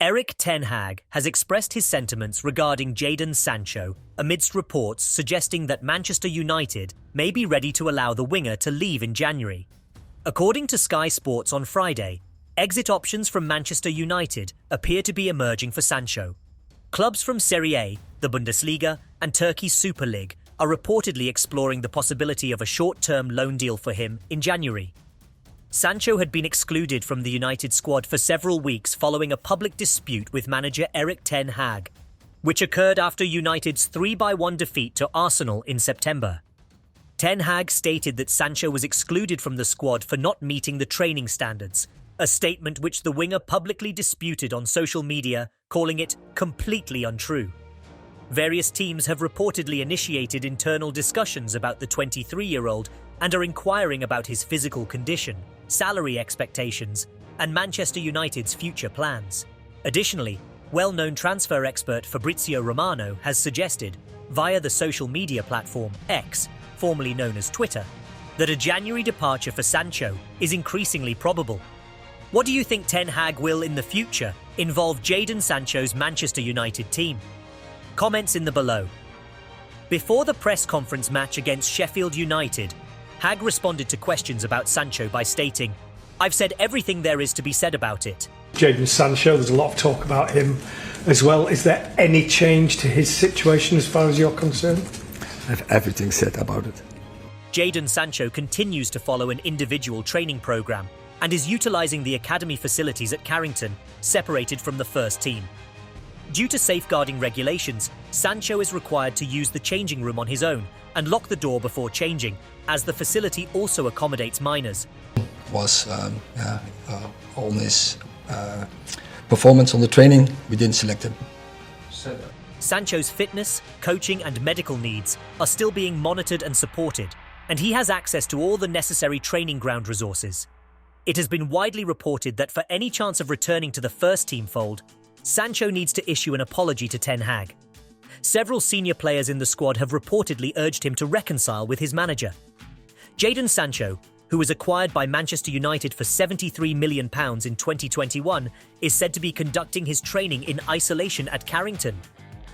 Erik ten Hag has expressed his sentiments regarding Jadon Sancho amidst reports suggesting that Manchester United may be ready to allow the winger to leave in January. According to Sky Sports on Friday, exit options from Manchester United appear to be emerging for Sancho. Clubs from Serie A, the Bundesliga, and Turkish Super Lig are reportedly exploring the possibility of a short-term loan deal for him in January. Sancho had been excluded from the United squad for several weeks following a public dispute with manager Erik ten Hag, which occurred after United's 3-1 defeat to Arsenal in September. Ten Hag stated that Sancho was excluded from the squad for not meeting the training standards, a statement which the winger publicly disputed on social media, calling it completely untrue. Various teams have reportedly initiated internal discussions about the 23-year-old and are inquiring about his physical condition, salary expectations, and Manchester United's future plans. Additionally, well-known transfer expert Fabrizio Romano has suggested, via the social media platform X, formerly known as Twitter, that a January departure for Sancho is increasingly probable. What do you think Ten Hag will, in the future, involve Jadon Sancho's Manchester United team? Comments in the below. Before the press conference match against Sheffield United, Hag responded to questions about Sancho by stating, "I've said everything there is to be said about it." Jadon Sancho, there's a lot of talk about him as well. Is there any change to his situation as far as you're concerned? I have everything said about it. Jadon Sancho continues to follow an individual training program and is utilising the academy facilities at Carrington, separated from the first team. Due to safeguarding regulations, Sancho is required to use the changing room on his own and lock the door before changing, as the facility also accommodates minors. Was on his performance on the training, we didn't select him. Sancho's fitness, coaching and medical needs are still being monitored and supported, and he has access to all the necessary training ground resources. It has been widely reported that for any chance of returning to the first team fold, Sancho needs to issue an apology to Ten Hag. Several senior players in the squad have reportedly urged him to reconcile with his manager. Jadon Sancho, who was acquired by Manchester United for £73 million in 2021, is said to be conducting his training in isolation at Carrington.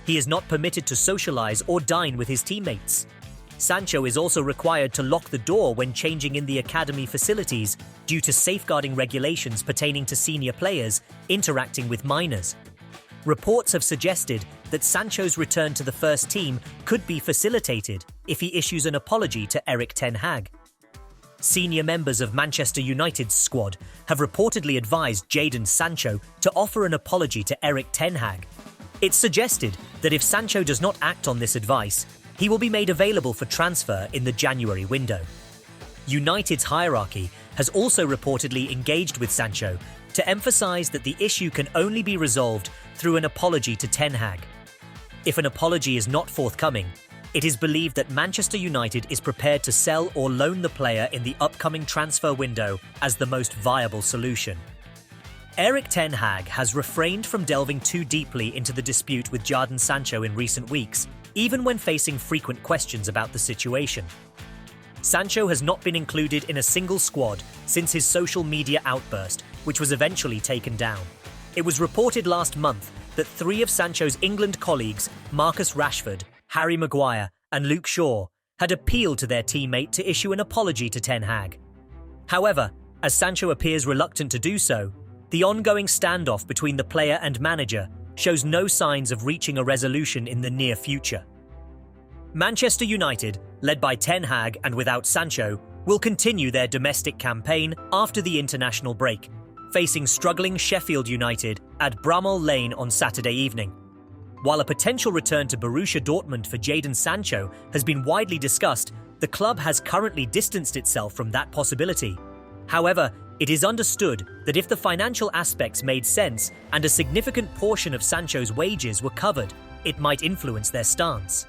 He is not permitted to socialise or dine with his teammates. Sancho is also required to lock the door when changing in the academy facilities due to safeguarding regulations pertaining to senior players interacting with minors. Reports have suggested that Sancho's return to the first team could be facilitated if he issues an apology to Erik ten Hag. Senior members of Manchester United's squad have reportedly advised Jadon Sancho to offer an apology to Erik ten Hag. It's suggested that if Sancho does not act on this advice, he will be made available for transfer in the January window. United's hierarchy has also reportedly engaged with Sancho to emphasise that the issue can only be resolved through an apology to Ten Hag. If an apology is not forthcoming, it is believed that Manchester United is prepared to sell or loan the player in the upcoming transfer window as the most viable solution. Erik ten Hag has refrained from delving too deeply into the dispute with Jadon Sancho in recent weeks, even when facing frequent questions about the situation. Sancho has not been included in a single squad since his social media outburst, which was eventually taken down. It was reported last month that 3 of Sancho's England colleagues, Marcus Rashford, Harry Maguire and Luke Shaw, had appealed to their teammate to issue an apology to Ten Hag. However, as Sancho appears reluctant to do so, the ongoing standoff between the player and manager shows no signs of reaching a resolution in the near future. Manchester United, led by Ten Hag and without Sancho, will continue their domestic campaign after the international break, facing struggling Sheffield United at Bramall Lane on Saturday evening. While a potential return to Borussia Dortmund for Jadon Sancho has been widely discussed, the club has currently distanced itself from that possibility. However, it is understood that if the financial aspects made sense and a significant portion of Sancho's wages were covered, it might influence their stance.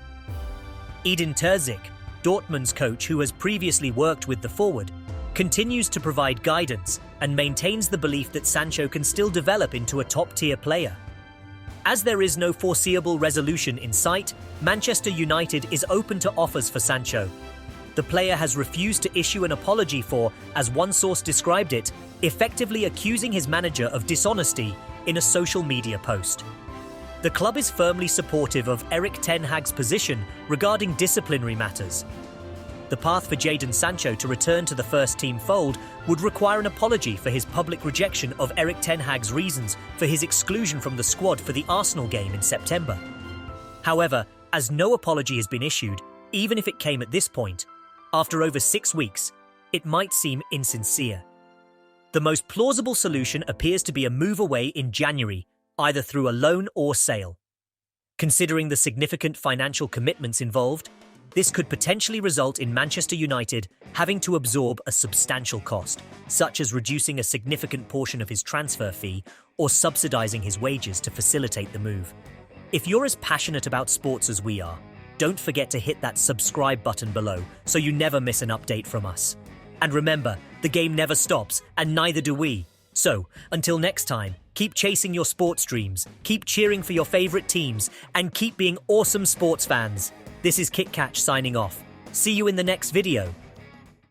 Edin Terzic, Dortmund's coach who has previously worked with the forward, continues to provide guidance and maintains the belief that Sancho can still develop into a top-tier player. As there is no foreseeable resolution in sight, Manchester United is open to offers for Sancho. The player has refused to issue an apology for, as one source described it, effectively accusing his manager of dishonesty in a social media post. The club is firmly supportive of Erik ten Hag's position regarding disciplinary matters. The path for Jadon Sancho to return to the first-team fold would require an apology for his public rejection of Erik ten Hag's reasons for his exclusion from the squad for the Arsenal game in September. However, as no apology has been issued, even if it came at this point, after over 6 weeks, it might seem insincere. The most plausible solution appears to be a move away in January, either through a loan or sale. Considering the significant financial commitments involved, this could potentially result in Manchester United having to absorb a substantial cost, such as reducing a significant portion of his transfer fee or subsidising his wages to facilitate the move. If you're as passionate about sports as we are, don't forget to hit that subscribe button below so you never miss an update from us. And remember, the game never stops, and neither do we. So, until next time, keep chasing your sports dreams, keep cheering for your favourite teams, and keep being awesome sports fans. This is KitCatch signing off. See you in the next video.